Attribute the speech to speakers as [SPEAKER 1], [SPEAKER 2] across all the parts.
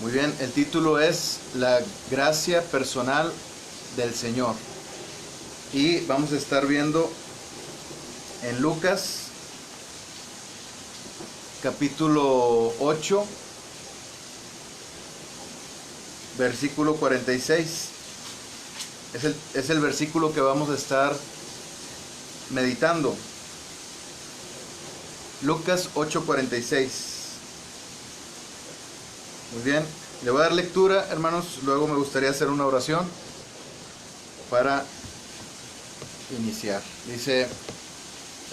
[SPEAKER 1] Muy bien, el título es La gracia personal del Señor. Y vamos a estar viendo en Lucas, capítulo 8, versículo 46. Es el versículo que vamos a estar meditando. Lucas 8:46. Muy bien, le voy a dar lectura, hermanos. Luego me gustaría hacer una oración para iniciar. Dice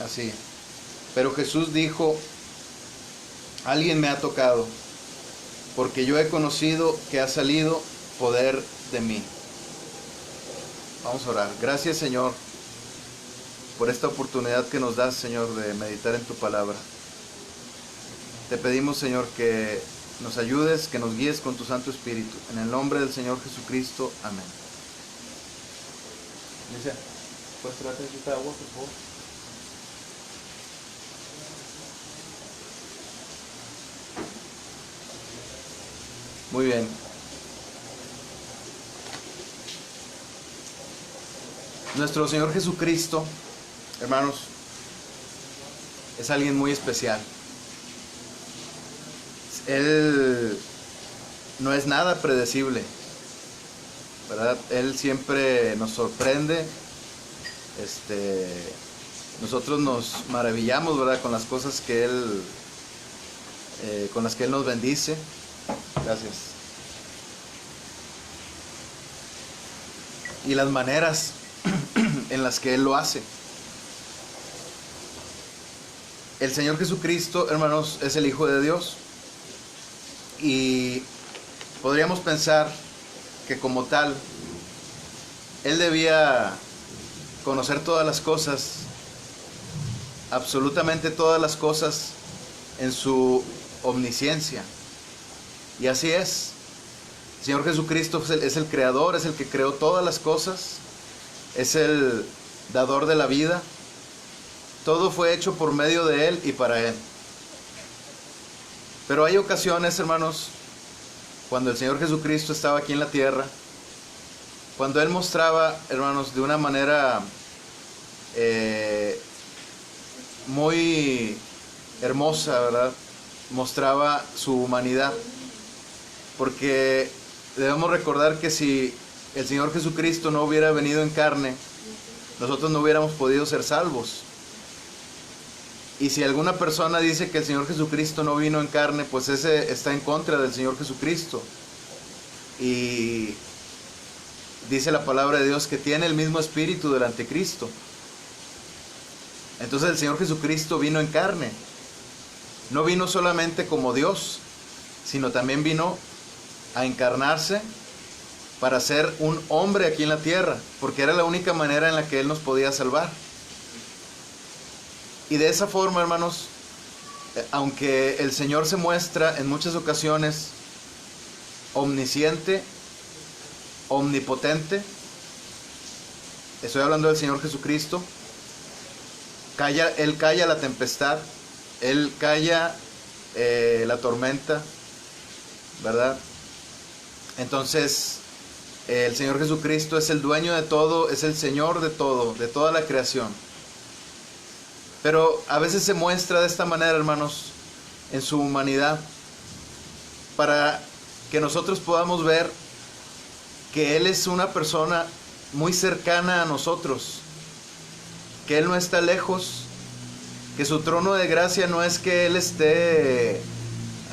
[SPEAKER 1] así: pero Jesús dijo: alguien me ha tocado, porque yo he conocido que ha salido poder de mí. Vamos a orar. Gracias, Señor, por esta oportunidad que nos das, Señor, de meditar en tu palabra. Te pedimos, Señor, que nos ayudes, que nos guíes con tu Santo Espíritu. En el nombre del Señor Jesucristo. Amén. Dice, ¿puedes traer tantita agua, por favor? Muy bien. Nuestro Señor Jesucristo, hermanos, es alguien muy especial. Él no es nada predecible, ¿verdad? Él siempre nos sorprende. Nosotros nos maravillamos, ¿verdad?, con las cosas que Él, con las que Él nos bendice. Gracias. Y las maneras en las que Él lo hace. El Señor Jesucristo, hermanos, es el Hijo de Dios. Y podríamos pensar que como tal, Él debía conocer todas las cosas, absolutamente todas las cosas, en su omnisciencia. Y así es. El Señor Jesucristo es el creador, es el que creó todas las cosas, es el dador de la vida. Todo fue hecho por medio de Él y para Él. Pero hay ocasiones, hermanos, cuando el Señor Jesucristo estaba aquí en la tierra, cuando Él mostraba, hermanos, de una manera muy hermosa, ¿verdad? Mostraba su humanidad. Porque debemos recordar que si el Señor Jesucristo no hubiera venido en carne, nosotros no hubiéramos podido ser salvos. Y si alguna persona dice que el Señor Jesucristo no vino en carne, pues ese está en contra del Señor Jesucristo. Y dice la palabra de Dios que tiene el mismo espíritu del anticristo. Entonces el Señor Jesucristo vino en carne. No vino solamente como Dios, sino también vino a encarnarse para ser un hombre aquí en la tierra, porque era la única manera en la que Él nos podía salvar. Y de esa forma, hermanos, aunque el Señor se muestra en muchas ocasiones omnisciente, omnipotente, estoy hablando del Señor Jesucristo, Él calla la tempestad, Él calla la tormenta, ¿verdad? Entonces, el Señor Jesucristo es el dueño de todo, es el Señor de todo, de toda la creación. Pero a veces se muestra de esta manera, hermanos, en su humanidad, para que nosotros podamos ver que Él es una persona muy cercana a nosotros, que Él no está lejos, que su trono de gracia no es que Él esté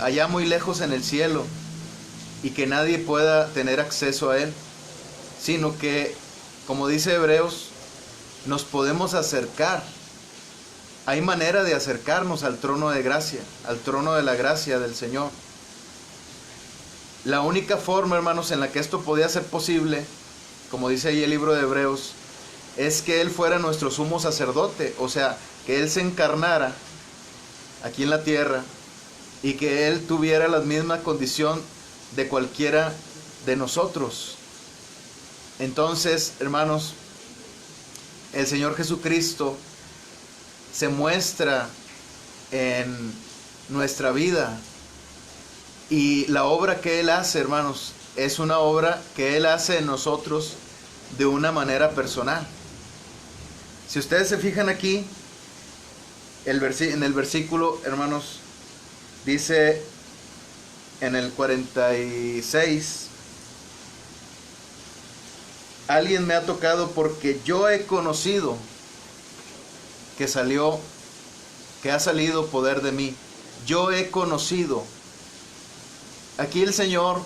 [SPEAKER 1] allá muy lejos en el cielo y que nadie pueda tener acceso a Él, sino que, como dice Hebreos, nos podemos acercar. Hay manera de acercarnos al trono de gracia, al trono de la gracia del Señor. La única forma, hermanos, en la que esto podía ser posible, como dice ahí el libro de Hebreos, es que Él fuera nuestro sumo sacerdote, o sea, que Él se encarnara aquí en la tierra y que Él tuviera la misma condición de cualquiera de nosotros. Entonces, hermanos, el Señor Jesucristo se muestra en nuestra vida Y la obra que Él hace, hermanos, es una obra que Él hace en nosotros de una manera personal. Si ustedes se fijan aquí, en el versículo, hermanos, dice en el 46, alguien me ha tocado porque yo he conocido que ha salido poder de mí. Yo he conocido. Aquí el Señor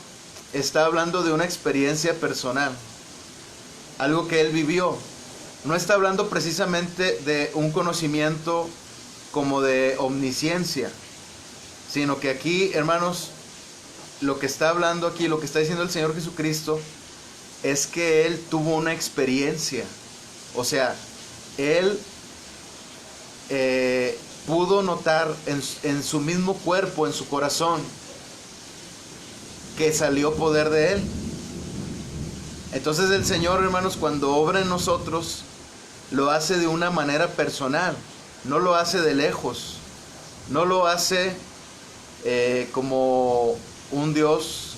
[SPEAKER 1] está hablando de una experiencia personal, algo que Él vivió. No está hablando precisamente de un conocimiento como de omnisciencia, sino que aquí, hermanos, lo que está hablando aquí, lo que está diciendo el Señor Jesucristo, es que Él tuvo una experiencia. O sea, Él pudo notar en su mismo cuerpo, en su corazón, que salió poder de Él. Entonces el Señor, hermanos, cuando obra en nosotros, lo hace de una manera personal, no lo hace de lejos, no lo hace como un Dios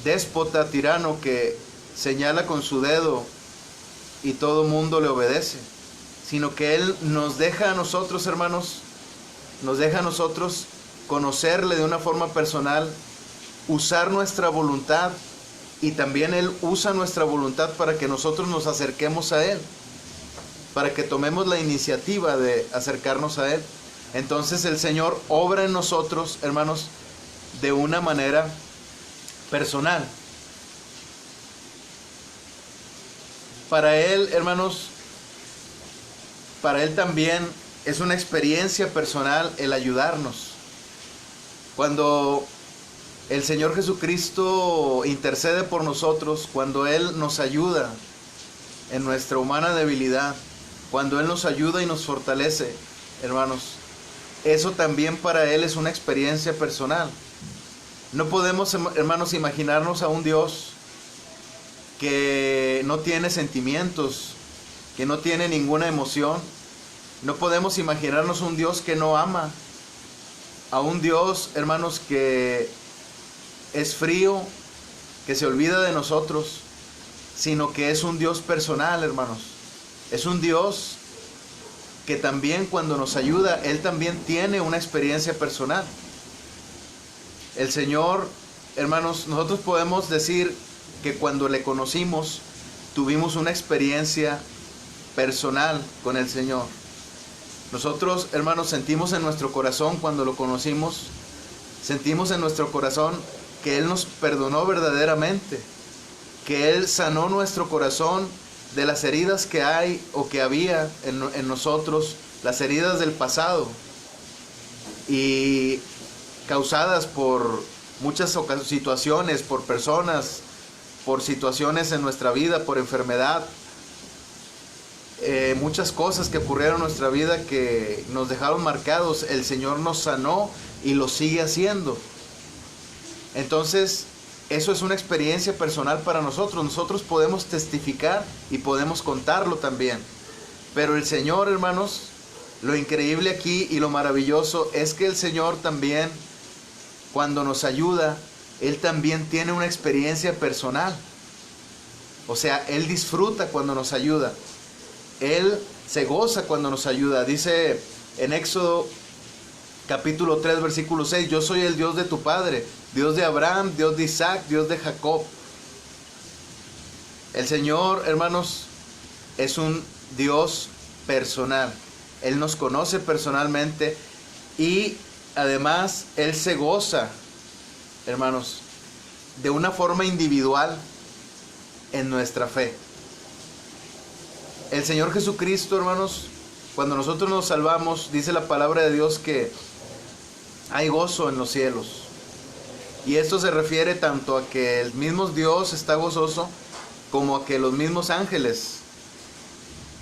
[SPEAKER 1] déspota, tirano, que señala con su dedo y todo mundo le obedece, sino que Él nos deja a nosotros, hermanos, nos deja a nosotros conocerle de una forma personal, usar nuestra voluntad, y también Él usa nuestra voluntad para que nosotros nos acerquemos a Él, para que tomemos la iniciativa de acercarnos a Él. Entonces el Señor obra en nosotros, hermanos, de una manera personal. Para Él, hermanos, para Él también es una experiencia personal el ayudarnos. Cuando el Señor Jesucristo intercede por nosotros, cuando Él nos ayuda en nuestra humana debilidad, cuando Él nos ayuda y nos fortalece, hermanos, eso también para Él es una experiencia personal. No podemos, hermanos, imaginarnos a un Dios que no tiene sentimientos, que no tiene ninguna emoción. No podemos imaginarnos un Dios que no ama, a un Dios, hermanos, que es frío, que se olvida de nosotros, sino que es un Dios personal, hermanos. Es un Dios que también cuando nos ayuda, Él también tiene una experiencia personal. El Señor, hermanos, nosotros podemos decir que cuando le conocimos, tuvimos una experiencia personal con el Señor. Nosotros, hermanos, sentimos en nuestro corazón cuando lo conocimos, sentimos en nuestro corazón que Él nos perdonó verdaderamente, que Él sanó nuestro corazón de las heridas que hay o que había en nosotros, las heridas del pasado, y causadas por muchas situaciones, por personas, por situaciones en nuestra vida, por enfermedad, muchas cosas que ocurrieron en nuestra vida que nos dejaron marcados. El Señor nos sanó y lo sigue haciendo. Entonces, eso es una experiencia personal para nosotros. Nosotros podemos testificar y podemos contarlo también. Pero el Señor, hermanos, lo increíble aquí y lo maravilloso es que el Señor también, cuando nos ayuda, Él también tiene una experiencia personal. O sea, Él disfruta cuando nos ayuda. Él se goza cuando nos ayuda. Dice en Éxodo capítulo 3, versículo 6, yo soy el Dios de tu padre, Dios de Abraham, Dios de Isaac, Dios de Jacob. El Señor, hermanos, es un Dios personal. Él nos conoce personalmente y además Él se goza, hermanos, de una forma individual en nuestra fe. El Señor Jesucristo, hermanos, cuando nosotros nos salvamos, dice la palabra de Dios que hay gozo en los cielos. Y esto se refiere tanto a que el mismo Dios está gozoso, como a que los mismos ángeles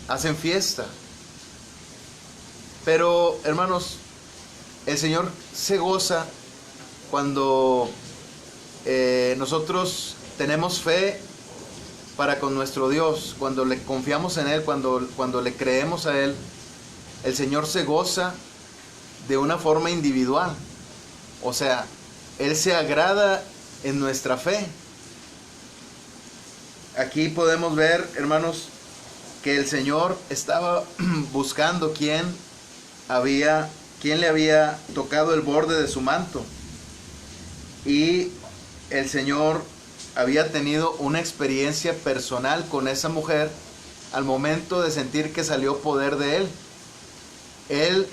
[SPEAKER 1] hacen fiesta. Pero, hermanos, el Señor se goza cuando nosotros tenemos fe para con nuestro Dios, cuando le confiamos en Él, cuando le creemos a Él. El Señor se goza de una forma individual. O sea, Él se agrada en nuestra fe. Aquí podemos ver, hermanos, que el Señor estaba buscando quién le había tocado el borde de su manto. Y el Señor había tenido una experiencia personal con esa mujer al momento de sentir que salió poder de Él. Él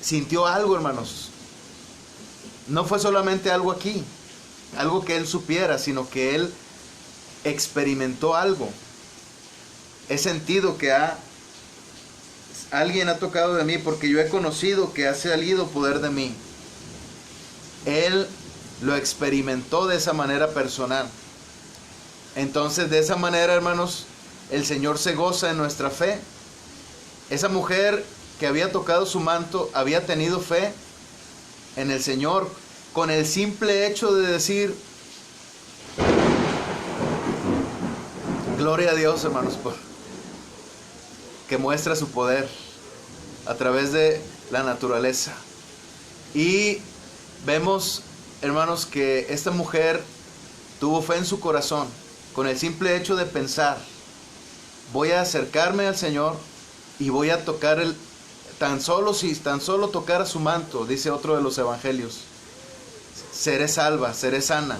[SPEAKER 1] sintió algo, hermanos. No fue solamente algo aquí, algo que Él supiera, sino que Él experimentó algo. He sentido que alguien ha tocado de mí, porque yo he conocido que ha salido poder de mí. Él lo experimentó de esa manera personal. Entonces, de esa manera, hermanos, el Señor se goza en nuestra fe. Esa mujer que había tocado su manto había tenido fe en el Señor con el simple hecho de decir: gloria a Dios, hermanos, por que muestra su poder a través de la naturaleza. Y vemos, hermanos, que esta mujer tuvo fe en su corazón con el simple hecho de pensar: voy a acercarme al Señor y voy a tocar si tan solo tocara su manto, dice otro de los evangelios, seré salva, seré sana.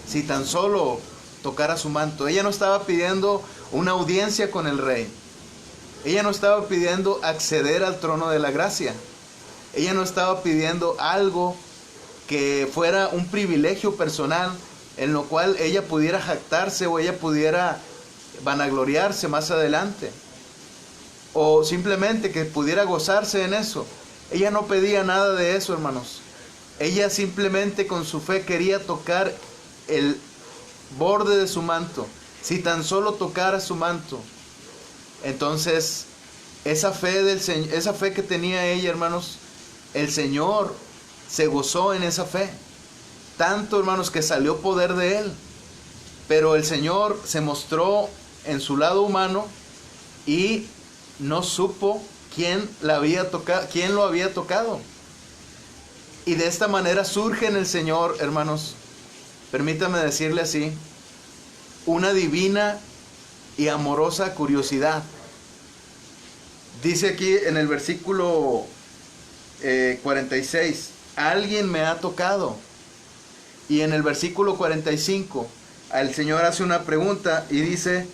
[SPEAKER 1] Si tan solo tocara su manto. Ella no estaba pidiendo una audiencia con el rey. Ella no estaba pidiendo acceder al trono de la gracia. Ella no estaba pidiendo algo que fuera un privilegio personal en lo cual ella pudiera jactarse o ella pudiera vanagloriarse más adelante, o simplemente que pudiera gozarse en eso. Ella no pedía nada de eso, hermanos. Ella simplemente con su fe quería tocar el borde de su manto. Si tan solo tocara su manto. Entonces, esa fe que tenía ella, hermanos, el Señor se gozó en esa fe. Tanto, hermanos, que salió poder de Él. Pero el Señor se mostró en su lado humano y no supo quién lo había tocado. Y de esta manera surge en el Señor, hermanos, permítame decirle así, una divina y amorosa curiosidad. Dice aquí en el versículo 46, alguien me ha tocado. Y en el versículo 45, el Señor hace una pregunta y dice: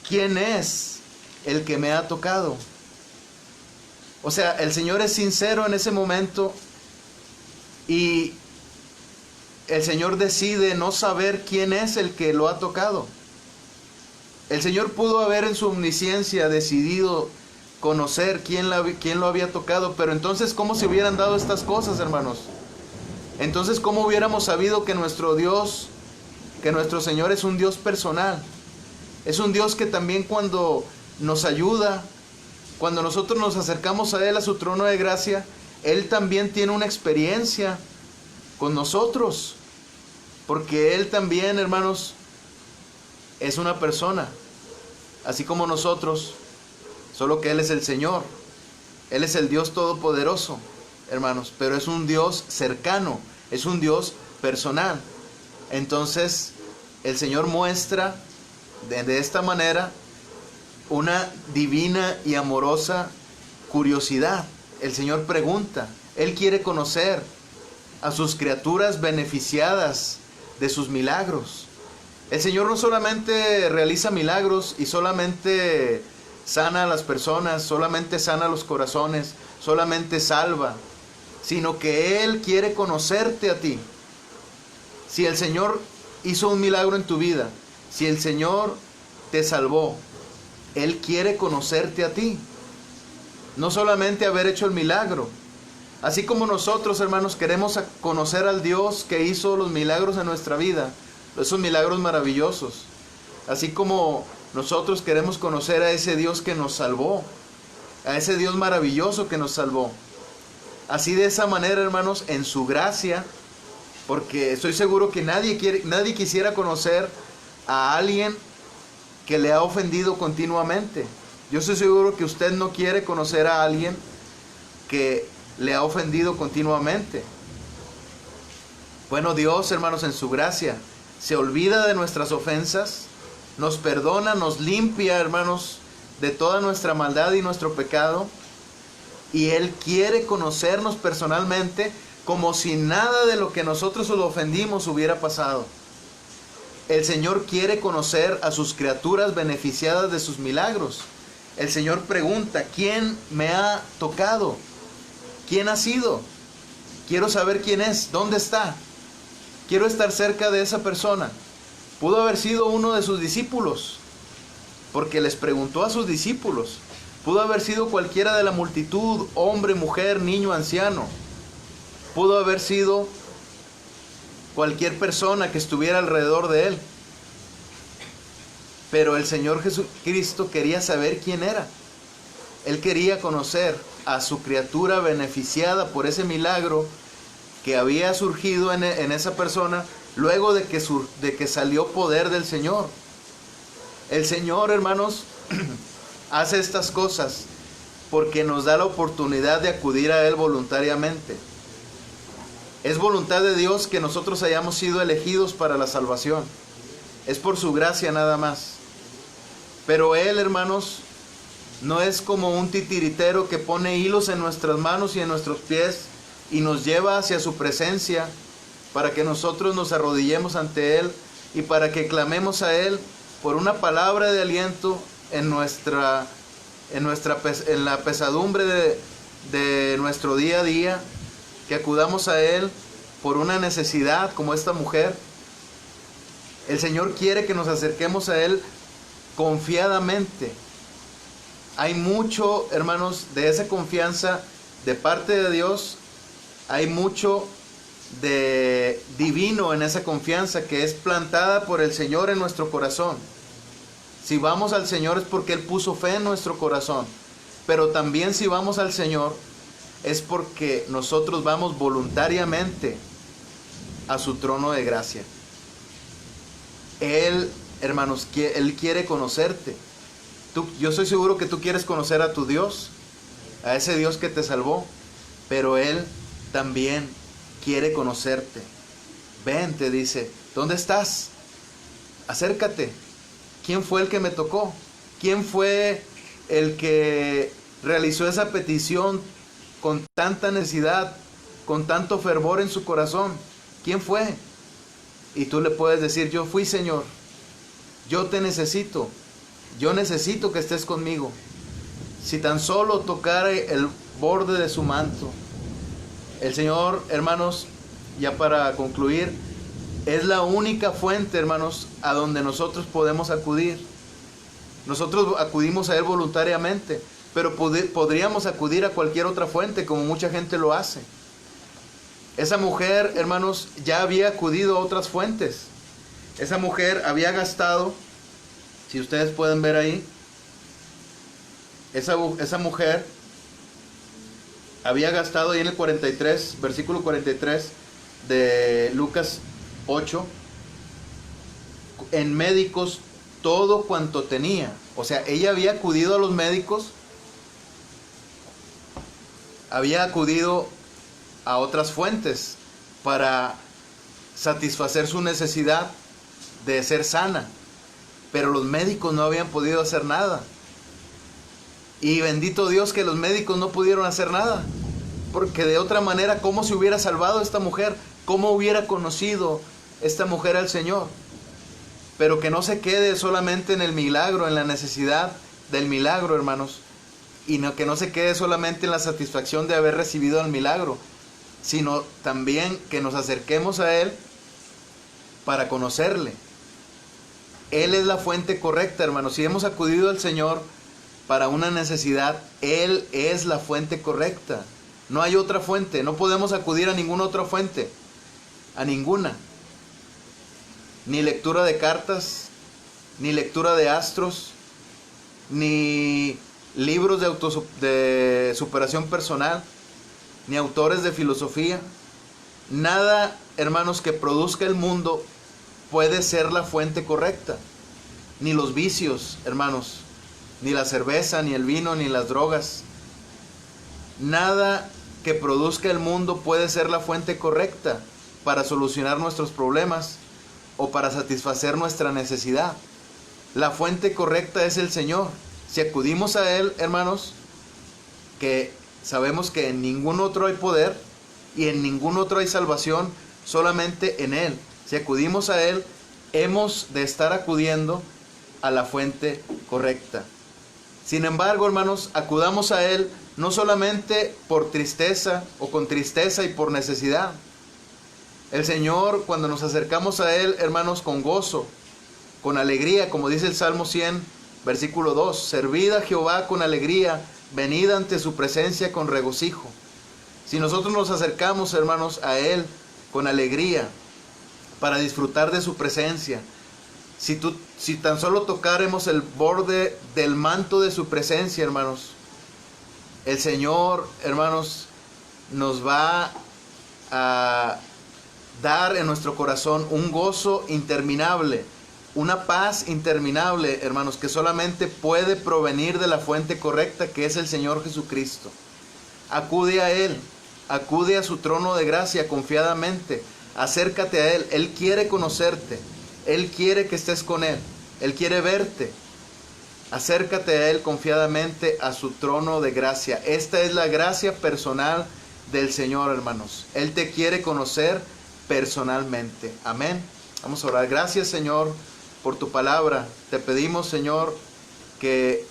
[SPEAKER 1] ¿quién es el que me ha tocado? O sea, el Señor es sincero en ese momento y el Señor decide no saber quién es el que lo ha tocado. El Señor pudo haber en su omnisciencia decidido conocer quién lo había tocado, pero entonces ¿cómo se hubieran dado estas cosas, hermanos? Entonces ¿cómo hubiéramos sabido que nuestro Dios, que nuestro Señor es un Dios personal? Es un Dios que también cuando nos ayuda, cuando nosotros nos acercamos a Él, a su trono de gracia, Él también tiene una experiencia con nosotros. Porque Él también, hermanos, es una persona, así como nosotros, solo que Él es el Señor. Él es el Dios todopoderoso, hermanos, pero es un Dios cercano, es un Dios personal. Entonces, el Señor muestra de esta manera una divina y amorosa curiosidad. El Señor pregunta, Él quiere conocer a sus criaturas beneficiadas de sus milagros. El Señor no solamente realiza milagros y solamente sana a las personas, solamente sana los corazones, solamente salva, sino que Él quiere conocerte a ti. Si el Señor hizo un milagro en tu vida, si el Señor te salvó, Él quiere conocerte a ti. No solamente haber hecho el milagro. Así como nosotros, hermanos, queremos conocer al Dios que hizo los milagros en nuestra vida, esos milagros maravillosos. Así como nosotros queremos conocer a ese Dios que nos salvó, a ese Dios maravilloso que nos salvó. Así de esa manera, hermanos, en su gracia, porque estoy seguro que nadie quisiera conocer a alguien que le ha ofendido continuamente. Yo estoy seguro que usted no quiere conocer a alguien que le ha ofendido continuamente. Bueno, Dios, hermanos, en su gracia, se olvida de nuestras ofensas, nos perdona, nos limpia, hermanos, de toda nuestra maldad y nuestro pecado. Y Él quiere conocernos personalmente como si nada de lo que nosotros lo ofendimos hubiera pasado. El Señor quiere conocer a sus criaturas beneficiadas de sus milagros. El Señor pregunta, ¿quién me ha tocado? ¿Quién ha sido? Quiero saber quién es, dónde está. Quiero estar cerca de esa persona. Pudo haber sido uno de sus discípulos, porque les preguntó a sus discípulos. Pudo haber sido cualquiera de la multitud, hombre, mujer, niño, anciano. Pudo haber sido cualquier persona que estuviera alrededor de él. Pero el Señor Jesucristo quería saber quién era. Él quería conocer a su criatura beneficiada por ese milagro que había surgido en esa persona luego de que salió poder del Señor. El Señor, hermanos, hace estas cosas porque nos da la oportunidad de acudir a Él voluntariamente. Es voluntad de Dios que nosotros hayamos sido elegidos para la salvación. Es por su gracia nada más. Pero Él, hermanos, no es como un titiritero que pone hilos en nuestras manos y en nuestros pies y nos lleva hacia su presencia para que nosotros nos arrodillemos ante Él y para que clamemos a Él por una palabra de aliento en la pesadumbre de nuestro día a día, que acudamos a Él por una necesidad como esta mujer. El Señor quiere que nos acerquemos a Él confiadamente. Hay mucho, hermanos, de esa confianza de parte de Dios. Hay mucho de divino en esa confianza que es plantada por el Señor en nuestro corazón. Si vamos al Señor es porque Él puso fe en nuestro corazón. Pero también si vamos al Señor es porque nosotros vamos voluntariamente a su trono de gracia. Él, hermanos, Él quiere conocerte. Yo estoy seguro que tú quieres conocer a tu Dios, a ese Dios que te salvó, pero Él también quiere conocerte. Ven, te dice, ¿dónde estás? Acércate. ¿Quién fue el que me tocó? ¿Quién fue el que realizó esa petición con tanta necesidad, con tanto fervor en su corazón? ¿Quién fue? Y tú le puedes decir, yo fui, Señor. Yo te necesito. Yo necesito que estés conmigo. Si tan solo tocara el borde de su manto. El Señor, hermanos, ya para concluir, es la única fuente, hermanos, a donde nosotros podemos acudir. Nosotros acudimos a Él voluntariamente, pero podríamos acudir a cualquier otra fuente, como mucha gente lo hace. Esa mujer, hermanos, ya había acudido a otras fuentes. Esa mujer había gastado, si ustedes pueden ver ahí, esa mujer había gastado ahí en el 43, versículo 43 de Lucas 8, en médicos todo cuanto tenía. O sea, ella había acudido a los médicos, había acudido a otras fuentes para satisfacer su necesidad de ser sana, pero los médicos no habían podido hacer nada. Y bendito Dios que los médicos no pudieron hacer nada, porque de otra manera, ¿cómo se hubiera salvado esta mujer? ¿Cómo hubiera conocido esta mujer al Señor? Pero que no se quede solamente en el milagro, en la necesidad del milagro, hermanos, y que no se quede solamente en la satisfacción de haber recibido el milagro, sino también que nos acerquemos a Él para conocerle. Él es la fuente correcta, hermanos. Si hemos acudido al Señor para una necesidad, Él es la fuente correcta. No hay otra fuente, no podemos acudir a ninguna otra fuente, a ninguna. Ni lectura de cartas, ni lectura de astros, ni libros de superación personal, ni autores de filosofía. Nada, hermanos, que produzca el mundo puede ser la fuente correcta. Ni los vicios, hermanos, ni la cerveza, ni el vino, ni las drogas. Nada que produzca el mundo puede ser la fuente correcta. para solucionar nuestros problemas o para satisfacer nuestra necesidad. La fuente correcta es el Señor. Si acudimos a Él, hermanos, que sabemos que en ningún otro hay poder y en ningún otro hay salvación, solamente en Él. Si acudimos a Él, hemos de estar acudiendo a la fuente correcta. Sin embargo, hermanos, acudamos a Él no solamente por tristeza o con tristeza y por necesidad. El Señor, cuando nos acercamos a Él, hermanos, con gozo, con alegría, como dice el Salmo 100, versículo 2, servid a Jehová con alegría, venid ante su presencia con regocijo. Si nosotros nos acercamos, hermanos, a Él con alegría, para disfrutar de su presencia, si tan solo tocáramos el borde del manto de su presencia, hermanos, el Señor, hermanos, nos va a dar en nuestro corazón un gozo interminable, una paz interminable, hermanos, que solamente puede provenir de la fuente correcta, que es el Señor Jesucristo. Acude a Él, acude a su trono de gracia confiadamente, acércate a Él. Él quiere conocerte, Él quiere que estés con Él, Él quiere verte. Acércate a Él confiadamente a su trono de gracia. Esta es la gracia personal del Señor, hermanos. Él te quiere conocer personalmente. Amén. Vamos a orar. Gracias, Señor, por tu palabra. Te pedimos, Señor, que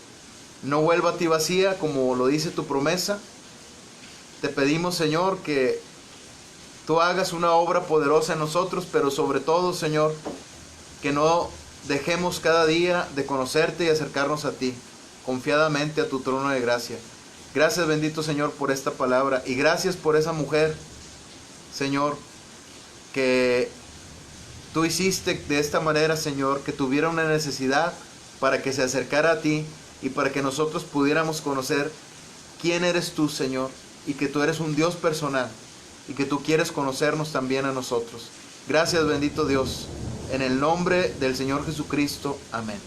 [SPEAKER 1] no vuelva a ti vacía, como lo dice tu promesa. Te pedimos, Señor, que tú hagas una obra poderosa en nosotros, pero sobre todo, Señor, que no dejemos cada día de conocerte y acercarnos a ti, confiadamente a tu trono de gracia. Gracias, bendito Señor, por esta palabra, y gracias por esa mujer, Señor, que tú hiciste de esta manera, Señor, que tuviera una necesidad para que se acercara a ti y para que nosotros pudiéramos conocer quién eres tú, Señor, y que tú eres un Dios personal y que tú quieres conocernos también a nosotros. Gracias, bendito Dios. En el nombre del Señor Jesucristo. Amén.